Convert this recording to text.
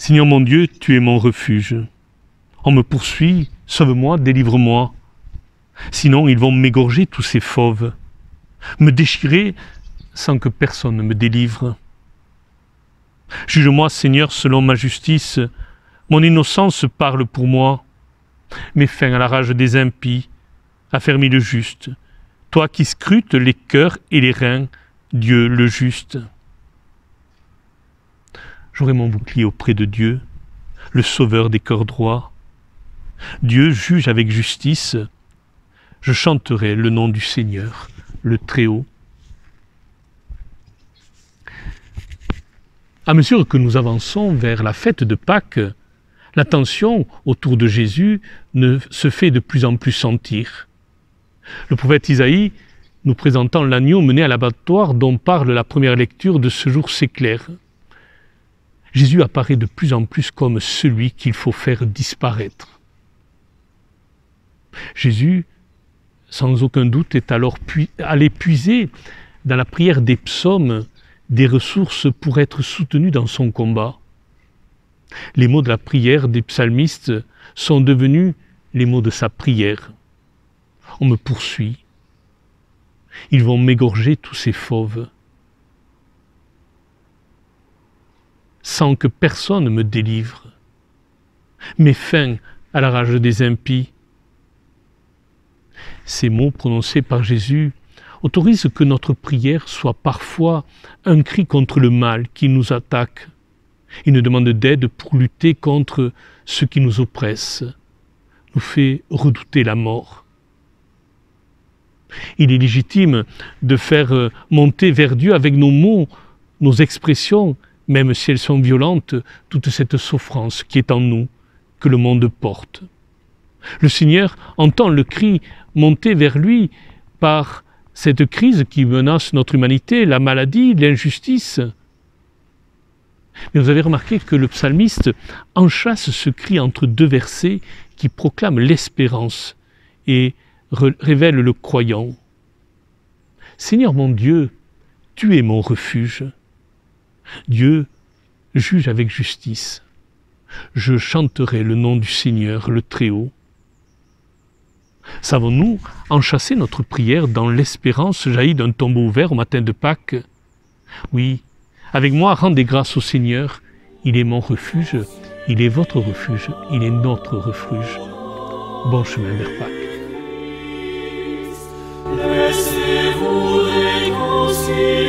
Seigneur mon Dieu, tu es mon refuge. On me poursuit, sauve-moi, délivre-moi. Sinon, ils vont m'égorger tous ces fauves, me déchirer sans que personne ne me délivre. Juge-moi, Seigneur, selon ma justice. Mon innocence parle pour moi. Mets fin à la rage des impies, affermis le juste. Toi qui scrutes les cœurs et les reins, Dieu le juste. J'aurai mon bouclier auprès de Dieu, le sauveur des cœurs droits. Dieu juge avec justice. Je chanterai le nom du Seigneur, le Très-Haut. À mesure que nous avançons vers la fête de Pâques, l'attention autour de Jésus se fait de plus en plus sentir. Le prophète Isaïe, nous présentant l'agneau mené à l'abattoir dont parle la première lecture de ce jour s'éclaire. Jésus apparaît de plus en plus comme celui qu'il faut faire disparaître. Jésus, sans aucun doute, est alors allé puiser dans la prière des psaumes des ressources pour être soutenu dans son combat. Les mots de la prière des psalmistes sont devenus les mots de sa prière. On me poursuit. Ils vont m'égorger tous ces fauves. Sans que personne me délivre. Mets fin à la rage des impies. Ces mots prononcés par Jésus autorisent que notre prière soit parfois un cri contre le mal qui nous attaque. Il nous demande d'aide pour lutter contre ce qui nous oppresse, nous fait redouter la mort. Il est légitime de faire monter vers Dieu avec nos mots, nos expressions, même si elles sont violentes, toute cette souffrance qui est en nous, que le monde porte. Le Seigneur entend le cri monter vers lui par cette crise qui menace notre humanité, la maladie, l'injustice. Mais vous avez remarqué que le psalmiste enchâsse ce cri entre deux versets qui proclament l'espérance et révèlent le croyant. Seigneur mon Dieu, tu es mon refuge. Dieu juge avec justice. Je chanterai le nom du Seigneur, le Très-Haut. Savons-nous enchâsser notre prière dans l'espérance jaillie d'un tombeau ouvert au matin de Pâques? Oui, avec moi, rendez grâce au Seigneur. Il est mon refuge, il est votre refuge, il est notre refuge. Bon chemin vers Pâques. Laissez-vous réconcilier.